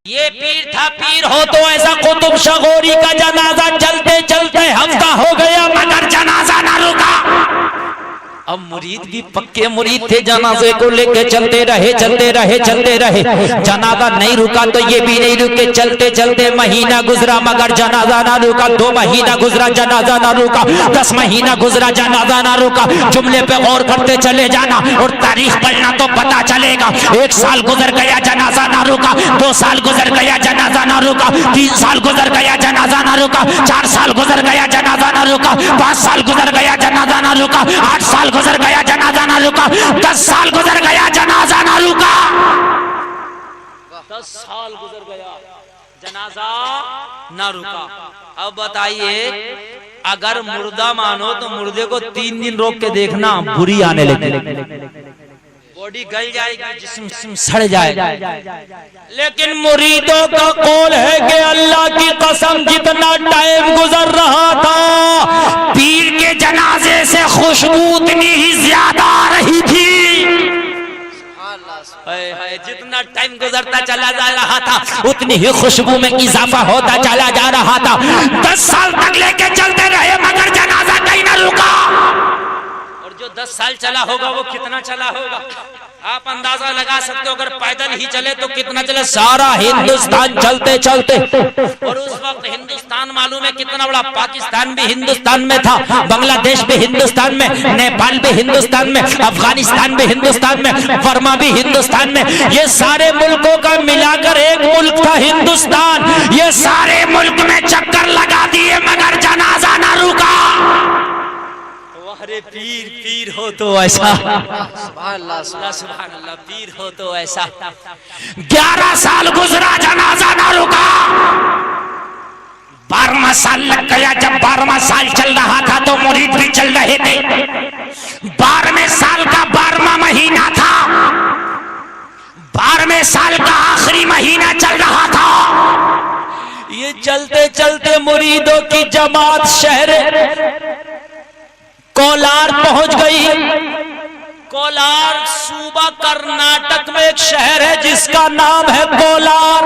ये पीर था पीर हो तो ऐसा कुतुब शगोरी का जनाजा चलते चलते हफ्ता हो गया मगर जनाजा ना रुका। अब मुरीद भी पक्के मुरीद थे, जनाजे को लेके चलते रहे जनाजा नहीं रुका तो ये भी नहीं रुके, चलते चलते महीना गुजरा मगर जनाजा ना रुका, 2 महीना गुजरा जनाजा ना रुका, 10 महीना गुजरा जनाजा ना रुका। जुमले पे गौर करते चले जाना और तारीख पढ़ना तो पता चलेगा। 1 साल गुजर गया जनाजा ना रुका, 2 साल गुजर गया जनाजा ना रुका, 3 साल गुजर गया जनाजा ना रुका, 4 साल गुजर गया जनाजा ना रुका, 5 साल गुजर गया जनाजा ना रुका, 8 साल गुजर गया जनाजा ना रुका, 10 साल गुजर गया जनाजा ना रुका। 10 साल गुजर गया जनाजा ना रुका। अब बताइए अगर मुर्दा मानो तो मुर्दे को 3 दिन रोक के देखना, बुरी आने लगे, बॉडी गल जाएगी, जिस्म सड़ जाएगा। लेकिन मुरीदों का कौल है कि अल्लाह की कसम जितना टाइम गुजर रहा था पीर के जनाजे से खुशबू उतनी ही ज्यादा आ रही थी। जितना टाइम गुजरता चला जा रहा था उतनी ही खुशबू में इजाफा होता चला जा रहा था। 10 साल तक लेके चलते रहे मगर जनाजा कहीं ना रुका। और जो 10 साल चला होगा वो कितना चला होगा आप अंदाजा लगा सकते हो। अगर पैदल ही चले तो कितना चले, सारा हिंदुस्तान चलते चलते। और उस वक्त हिंदुस्तान मालूम है कितना बड़ा, पाकिस्तान भी हिंदुस्तान में था, बांग्लादेश भी हिंदुस्तान में, नेपाल भी हिंदुस्तान में, अफगानिस्तान भी हिंदुस्तान में, बर्मा भी हिंदुस्तान में। ये सारे मुल्कों का मिलाकर एक मुल्क था हिंदुस्तान। ये सारे मुल्क में चक्कर लगा दिए मगर जनाजा ना रुका। अरे पीर पीर हो तो ऐसा, सुभान अल्लाह, पीर हो तो ऐसा। 11 साल गुजरा जनाजा ना रुका। 12वां साल लग गया। जब 12वां साल चल रहा था तो मुरीद भी चल रहे थे। 12वें साल का 12वां महीना था, 12वें साल का आखिरी महीना चल रहा था। ये चलते चलते मुरीदों की जमात शहर कोलार पहुंच गई। कोलार सूबा कर्नाटक में एक शहर है जिसका नाम है कोलार।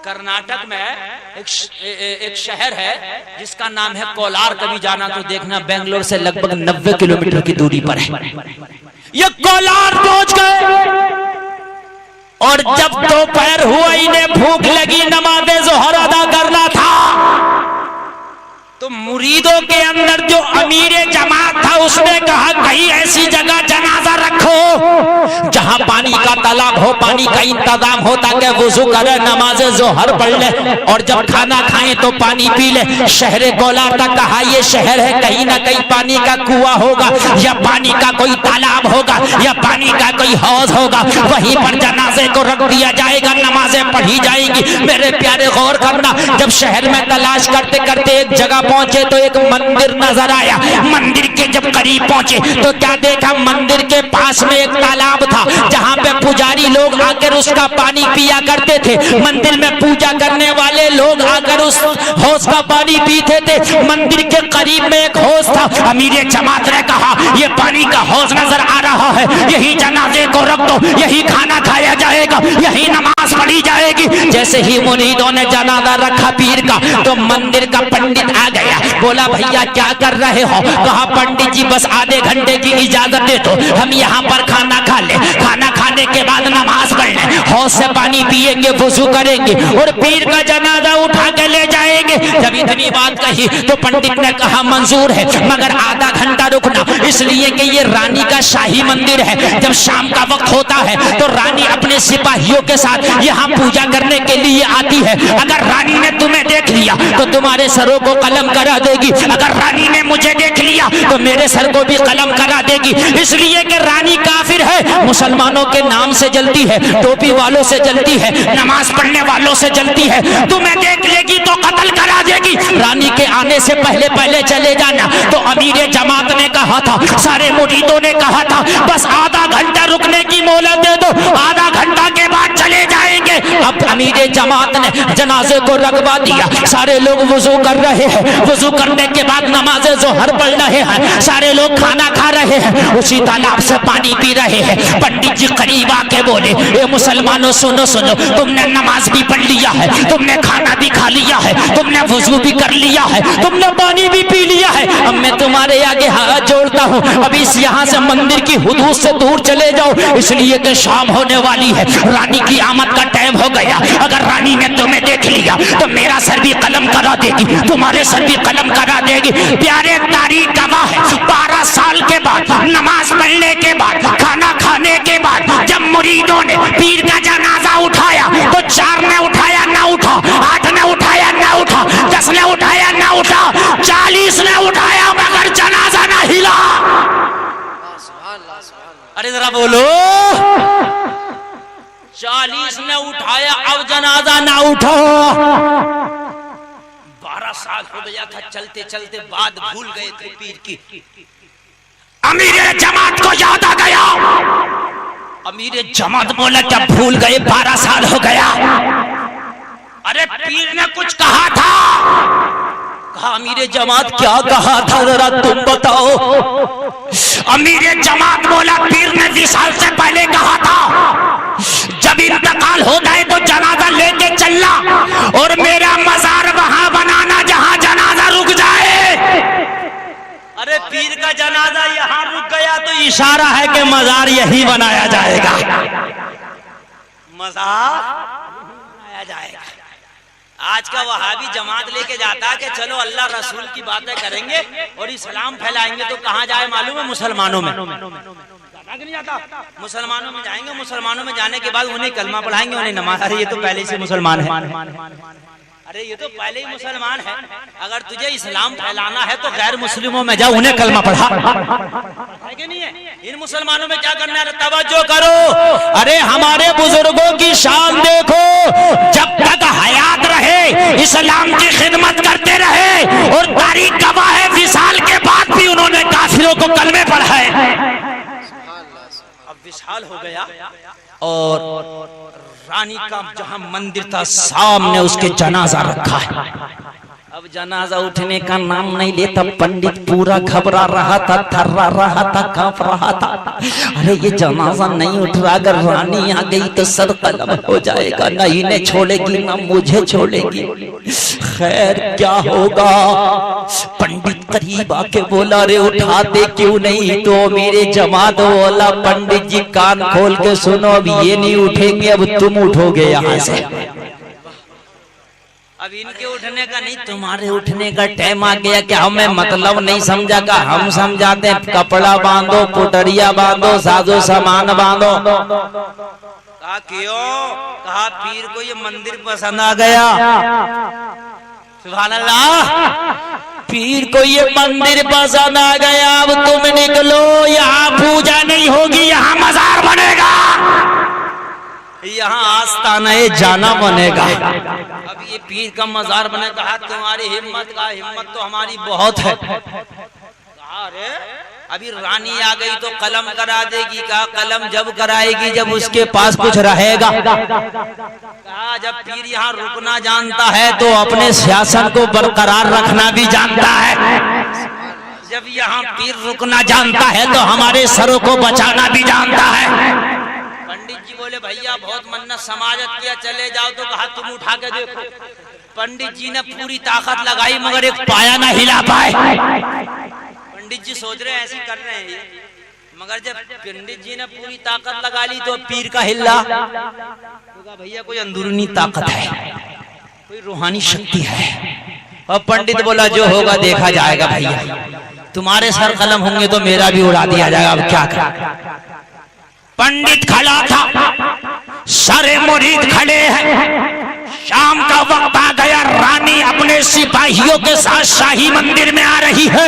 कर्नाटक में एक शहर है जिसका नाम है कोलार। कभी जाना तो देखना, बेंगलोर से लगभग 90 किलोमीटर की दूरी पर है। ये कोलार पहुंच गए और जब दोपहर हुआ इन्हें भूख लगी, नमाज़े ज़ोहर अदा करना था तो मुरीदों के अंदर जो अमीरे जमात था उसने कहा कहीं ऐसी जगह जनाजा रखो जहां पानी का तालाब हो, पानी का इंतजाम हो ताकि वुजू करे, नमाज ज़ोहर पढ़ ले और जब खाना खाएं तो पानी पी ले। शहर कोलार तक कहा ये शहर है, कहीं ना कहीं पानी का कुआं होगा या पानी का कोई तालाब होगा या पानी का कोई हौज होगा, वहीं पर जनाजे को रख दिया जाएगा, नमाजें पढ़ी जाएंगी। मेरे प्यारे गौर करना, जब शहर में तलाश करते करते एक जगह पहुंचे तो एक मंदिर नजर आया। मंदिर के जब करीब पहुंचे तो क्या देखा, मंदिर के पास में एक तालाब था जहां पे पुजारी लोग आकर उसका पानी पिया करते थे। मंदिर में पूजा करने वाले लोग आकर उस हौज का पानी पीते थे। मंदिर के करीब में एक हौज था। अमीरे जमात ने कहा ये पानी का हौज नजर आ रहा है, यही जनाजे को रख दो, यही खाना खाया जाएगा, यही नमाज पढ़ी जाएगी। जैसे ही मुरीदों ने जनाजा रखा पीर का तो मंदिर का पंडित आ गया। बोला भैया क्या कर रहे हो? कहा पंडित जी बस आधे घंटे की इजाजत दे दो, हम यहाँ पर खाना खा ले, खाना खाने के बाद नमाज पढ़ ले, हौज से पानी पिएंगे, वुजू करेंगे और पीर का जनाजा उठा के ले जाएंगे। जब इतनी बात कही तो पंडित ने कहा मंजूर है मगर आधा घंटा रुकना, इसलिए कि ये रानी का शाही मंदिर है। जब शाम का वक्त होता है तो रानी अपने सिपाहियों के साथ यहाँ पूजा करने के लिए आती है। अगर रानी ने तुम्हें देख लिया तो तुम्हारे सरों को कलम करा देगी, अगर रानी ने मुझे देख लिया तो मेरे सर को भी कलम करा देगी। इसलिए कि रानी काफिर है, मुसलमानों के नाम से जलती है, टोपी वालों से जलती है, नमाज पढ़ने वालों से जलती है। तुम्हें देख लेगी तो कत्ल करा देगी। रानी के आने से पहले पहले चले जाना। तो अमीर जमात ने कहा था, सारे मुरीदों ने कहा था बस आधा घंटा रुकने की मोहलत दे दो, आधा घंटा के बाद चले जाएंगे। अब अमीर जमात ने जनाजे को रखवा दिया। सारे लोग वुजू कर रहे हैं, वुजू करने के बाद नमाज ज़ोहर पढ़ रहे हैं, सारे लोग खाना खा रहे हैं, उसी तालाब से पानी पी रहे हैं। पंडित जी करीब आके बोले, ए मुसलमानों सुनो सुनो, तुमने नमाज भी पढ़ लिया है, तुमने खाना भी खा लिया है, तुमने वुजू भी कर लिया है, तुमने पानी भी पी लिया है। अब मैं तुम्हारे आगे हाथ जोड़ता हूँ, अभी इस यहाँ से मंदिर की हुदूद से दूर चले जाओ, इसलिए कि शाम होने वाली है, रानी की आमद का टाइम हो गया। अगर रानी ने तुम्हें देख लिया तो मेरा सर भी कलम करा देगी, तुम्हारे सर भी कलम करा देगी। प्यारे तारीख गवाह है, 12 साल के बाद, नमाज पढ़ने के बाद, खाना खाने के बाद, जब मुरीदों ने पीर का जनाजा उठाया तो 4 ने उठाया ना उठा, 8 ने उठाया ना उठा, 10 ने उठाया ना उठा, 40 ने उठाया मगर जनाजा ना हिला। अरे जरा बोलो, 40 ने उठाया, अब जनाजा ना उठा। 12 साल हो गया था, चलते चलते बात भूल गए थे पीर की। अमीर जमात को याद आ गया। अमीर जमात बोला क्या भूल गए, 12 साल हो गया। अरे पीर ने कुछ कहा था। कहा अमीर जमात क्या कहा था, जरा तुम बताओ। अमीर जमात बोला पीर ने विसाल से पहले कहा था, जब इंतकाल हो जाए तो जनाजा लेके चलना और मेरा मजार वहां बनाना जहां जनाजा रुक जाए। अरे पीर का जनाजा यहाँ रुक गया तो इशारा है कि मजार यही बनाया जाएगा, मजार बनाया जाएगा। आज का वहाबी जमात लेके जाता है कि चलो अल्लाह रसूल की बातें करेंगे और इस्लाम फैलाएंगे, तो कहाँ जाए मालूम है? मुसलमानों में। नहीं जाता, मुसलमानों में जाएंगे, मुसलमानों में जाने के बाद उन्हें कलमा पढ़ाएंगे, उन्हें नमाज। अरे ये तो पहले से मुसलमान है, अरे ये तो पहले ही मुसलमान है। अगर तुझे इस्लाम फैलाना है तो गैर मुस्लिमों में जा, उन्हें कलमा पढ़ा, है कि नहीं है? इन मुसलमानों में क्या करना है? तवज्जो करो। अरे हमारे बुजुर्गों की शान देखो, जब तक हयात रहे इस्लाम की खिदमत करते रहे, और तारीख गवाह है विसाल के बाद भी उन्होंने काफिरों को कलमे पढ़ाए। अब विसाल हो गया और रानी का जहां मंदिर था सामने उसके जनाजा रखा है। अब जनाजा उठने का नाम नहीं लेता, पंडित पूरा घबरा रहा था, थर्रा रहा था, कांप रहा था। अरे ये जनाजा नहीं उठ रहा, अगर रानी आ गई तो सर कलम हो जाएगा, ना इन्हें छोड़ेगी ना मुझे छोड़ेगी, खैर क्या होगा। पंडित करीब आके बोला, अरे उठाते क्यों नहीं? तो मेरे जमात बोला, पंडित जी कान खोल के सुनो, अब ये नहीं उठेंगे, अब तुम उठोगे यहाँ से। अब इनके उठने का नहीं, तुम्हारे उठने का टाइम आ गया। क्या हमें मतलब नहीं समझा का? हम समझाते, कपड़ा बांधो, पुटरिया बांधो, साजो सामान बांधो। कहा क्यों? कहा पीर को ये मंदिर पसंद आ गया। सुभान अल्लाह, पीर को ये मंदिर पसंद आ गया। अब तुम निकलो, यहाँ पूजा नहीं होगी, यहाँ मजार बनेगा, यहाँ आस्ताना जाना बनेगा। अब ये पीर का मजार बने। कहा तुम्हारी हिम्मत का, हिम्मत तो हमारी बहुत है। कहा अरे अभी रानी आ गई तो कलम करा देगी। कहा कलम जब कराएगी जब उसके पास कुछ रहेगा। कहा जब पीर यहाँ रुकना जानता है तो अपने शासन को बरकरार रखना भी जानता है। जब यहाँ पीर रुकना जानता है तो हमारे सरों को बचाना भी जानता है। पंडित जी बोले भैया बहुत मन्नत समाजत किया, चले जाओ। तो कहा तुम उठा के देखो। पंडित जी ने पूरी ताकत लगाई मगर एक पाया ना हिला पाए। पंडित जी सोच रहे ऐसे कर रहे हैं, मगर जब पंडित जी ने पूरी ताकत लगा ली तो पीर का हिला। तो कहा भैया कोई अंदरूनी ताकत है, कोई रूहानी शक्ति है। और पंडित बोला जो होगा देखा जाएगा भैया, तुम्हारे सर कलम होंगे तो मेरा भी उड़ा दिया जाएगा, अब क्या कर। पंडित खड़ा था, सारे मुरीद खड़े हैं। शाम शाम का वक्त आ गया, रानी अपने सिपाहियों के साथ शाही मंदिर में आ रही है।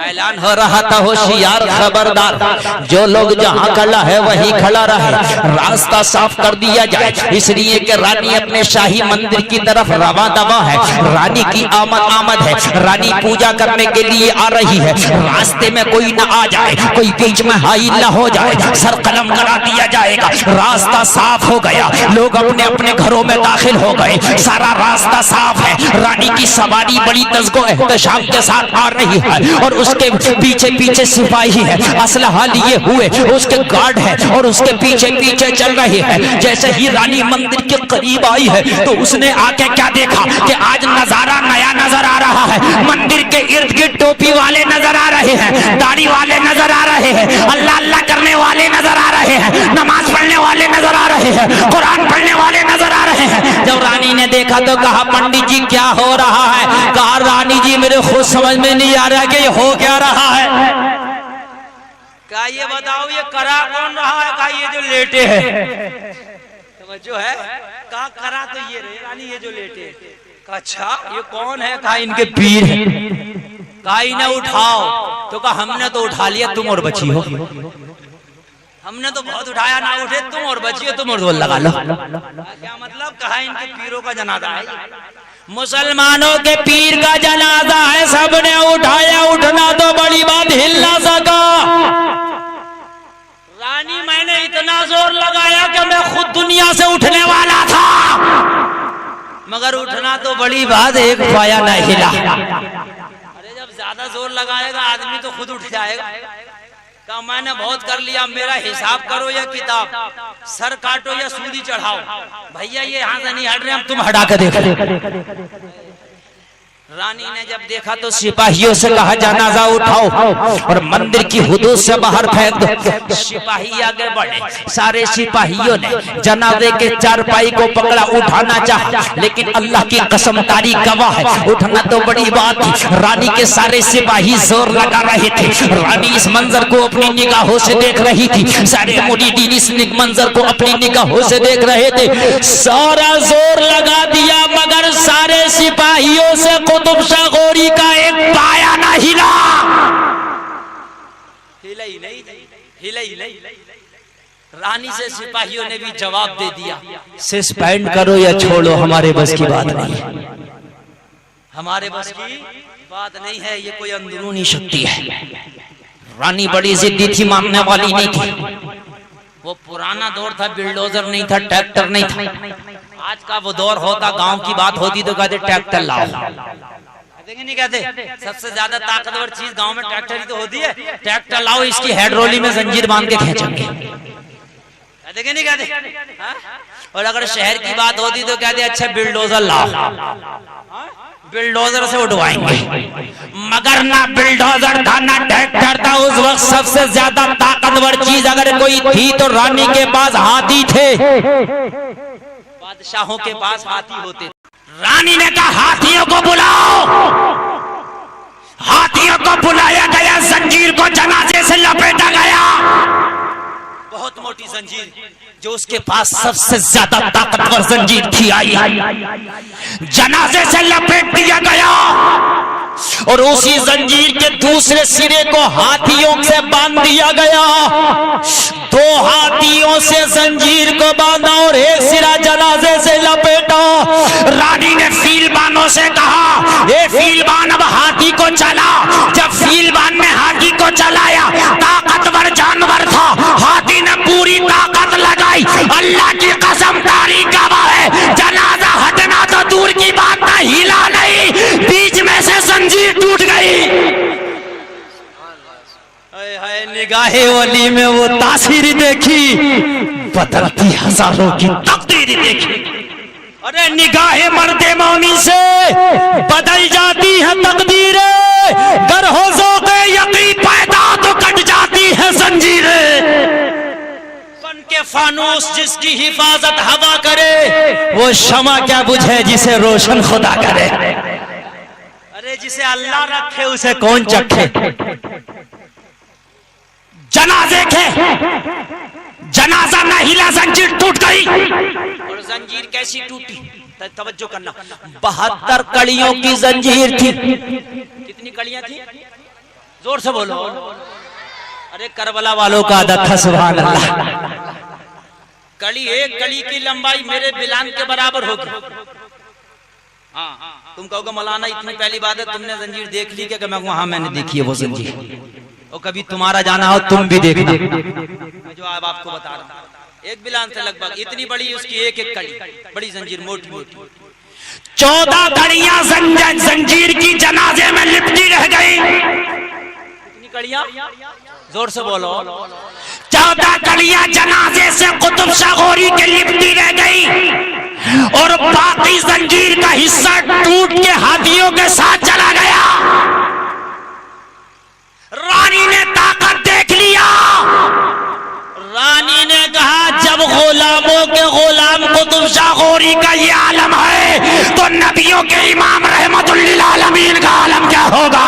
ऐलान हो रहा था, होशियार खबरदार, जो लोग जहां खड़ा है वहीं खड़ा रहे, रास्ता साफ कर दिया जाए, इसलिए कि रानी अपने शाही मंदिर की तरफ रवा दवा है। रानी की आमद है, रानी पूजा करने के लिए आ रही है। रास्ते में कोई न आ जाए, कोई बीच में हाइल न हो जाए, सर कलम करा दिया जाएगा। रास्ता साफ हो गया, लोग अपने अपने घरों में दाखिल हो गए, सारा रास्ता साफ है। रानी की सवारी बड़ी तज़्को एहतशाम के साथ आ रही है और उसके पीछे पीछे सिपाही है, असलहा लिए हुए, उसके गार्ड है और उसके पीछे पीछे चल रही है। जैसे ही रानी मंदिर के करीब आई है तो उसने आके क्या देखा कि आज नजारा नया नजर आ रहा है। मंदिर के इर्द गिर्द टोपी वाले नजर आ रहे हैं, दाढ़ी वाले नजर आ रहे हैं, अल्लाह अल्लाह करने वाले नजर आ रहे हैं, नमाज पढ़ने वाले नजर आ रहे हैं, कुरान पढ़ने वाले नजर आ रहे हैं। जब रानी ने देखा तो कहा, पंडित जी क्या हो रहा है? कहा, रानी जी मेरे खुद समझ में नहीं आ रहा कि ये हो क्या रहा है। क्या ये बताओ, ये करा कौन रहा है? कहा, ये जो लेटे हैं। जो है कहा, करा तो ये रहे रानी, ये जो लेटे। कहा, अच्छा ये कौन है? कहा, इनके पीर है। कहा, इन्हें उठाओ। तो कहा, हमने तो उठा लिया, तुम और बची हो। हमने तो बहुत उठाया, ना उठे तुम और बची हो, तुम और लगा लो। क्या मतलब? कहा, इनके पीरों का जनाजा है, मुसलमानों के पीर का जनाजा है, सबने उठाया। उठना तो बड़ी बात, हिल ना सका। रानी, मैंने इतना जोर लगाया कि मैं खुद दुनिया से उठने वाला था, मगर उठना तो बड़ी बात, एक पाया नहीं हिला। अरे जब ज्यादा जोर लगाएगा आदमी तो खुद उठ जाएगा। कहा, मैंने बहुत कर लिया, मेरा हिसाब करो या किताब, सर काटो या सूली चढ़ाओ। भैया ये यहाँ से नहीं हट रहे, हम तुम हटा के देखो। रानी ने जब देखा तो सिपाहियों से कहा, जनाजा उठाओ और मंदिर की हुदूद से बाहर फेंक दो। सिपाही आगे बढ़े, सारे सिपाहियों ने जनाजे के चारपाई को पकड़ा, उठाना चाहा, लेकिन अल्लाह की कसम तारीख गवाह है, उठना तो बड़ी बात थी। रानी के सारे सिपाही जोर लगा रहे थे। रानी इस मंजर को अपनी निगाहों से देख रही थी, सारे मुरीदीन इस मंजर को अपनी निगाहों से देख रहे थे। सारा जोर लगा दिया, मगर सारे सिपाहियों से कुतुब शाह गौरी का एक पाया ना हिला। हिला ही नहीं, हिला ही नहीं। रानी से सिपाहियों ने भी जवाब दे दिया, सस्पेंड करो या छोड़ो, हमारे बस की बात नहीं है, हमारे बस की बात नहीं है, ये कोई अंदरूनी शक्ति है। रानी बड़ी जिद्दी थी, मानने वाली नहीं थी। वो पुराना दौर था, बिल्डोजर नहीं था, ट्रैक्टर नहीं था। आज का वो दौर होता, गांव की बात होती तो कहते ट्रैक्टर लाओ, कहते नहीं कहते? सबसे ज्यादा ताकतवर चीज गांव में ट्रैक्टर ही तो होती है। ट्रैक्टर लाओ, इसकी हेडरोली में जंजीर बांध के खींचेंगे, कहते कि नहीं कहते? और अगर शहर की बात होती तो कहते अच्छा बिल्डोजर लाओ, बिल्डोजर से उठवाएंगे। मगर ना बिल्डोजर था ना ट्रैक्टर था। उस वक्त सबसे ज्यादा ताकतवर चीज अगर कोई थी तो रानी के पास हाथी थे। बादशाहों के पास हाथी होते। रानी ने कहा, हाथियों को बुलाओ। हाथियों को बुलाया गया, जंजीर को जनाजे से लपेटा गया, बहुत मोटी जंजीर, जो उसके पास सबसे ज्यादा ताकतवर जंजीर थी, आई जनाजे से लपेट दिया गया। और उसी जंजीर के दूसरे सिरे को हाथियों से बांध दिया गया। 2 हाथियों से जंजीर को बांधा और एक सिरा जनाजे से लपेटा। रानी ने फीलबानों से कहा, ये फीलबान अब हाथी को चला। जब फीलबान ने हाथी को चलाया, ताकतवर जानवर था, हाथी ने पूरी ताकत लगाई। अल्लाह की कसम तारीख गवाह है, जनाजा हटना तो दूर की बात था, हिला नहीं, बीच में से जंजीर टूट गई। निगाहे वली में वो तासीर देखी, बदलती हजारों की तकदीर देखी। अरे निगाहे मर्दे मौनी से बदल जाती है तकदीरें, गर हो ज़ौक़े यक़ीन पैदा तो कट जाती है जंजीरें। बन के फानूस जिसकी हिफाजत हवा करे, वो शमा क्या बुझे जिसे रोशन खुदा करे। अरे जिसे अल्लाह रखे उसे कौन चखे। जनाजे के जनाजा न हिला, जंजीर टूट गई। और जंजीर कैसी टूटी? तवज्जो करना, 72 कड़ियों की जंजीर थी। कितनी कड़ियां थी? जोर से बोलो। अरे करबला वालों का आदत था, सुभान अल्लाह। कड़ी, एक कड़ी की लंबाई मेरे बिलान के बराबर होगी। हाँ, तुम कहोगे मौलाना इतनी पहली बात है, तुमने जंजीर देख ली क्या? मैं वहां मैंने देखी है वो जंजीर, और कभी तुम्हारा जाना हो तुम भी देखना। मैं जो अब आपको बता रहा हूँ, एक बिलान से लगभग इतनी बड़ी उसकी एक एक कड़ी, बड़ी जंजीर, मोटी मोटी। 14 कड़ियां जंजीर की जनाजे में लिपटी रह गई। कितनी कड़ियां? जोर से बोलो। 14 कड़ियां जनाजे से कुतुब शाह गौरी के लिपटी रह गई, और बाकी जंजीर का हिस्सा टूट के हाथियों के साथ चला गया। रानी ने ताकत देख लिया। रानी ने कहा, जब गुलामों के गुलाम कुतुब शाह गौरी का ये आलम है, तो नबियों के इमाम रहमतुल्लिल आलमीन का आलम क्या होगा?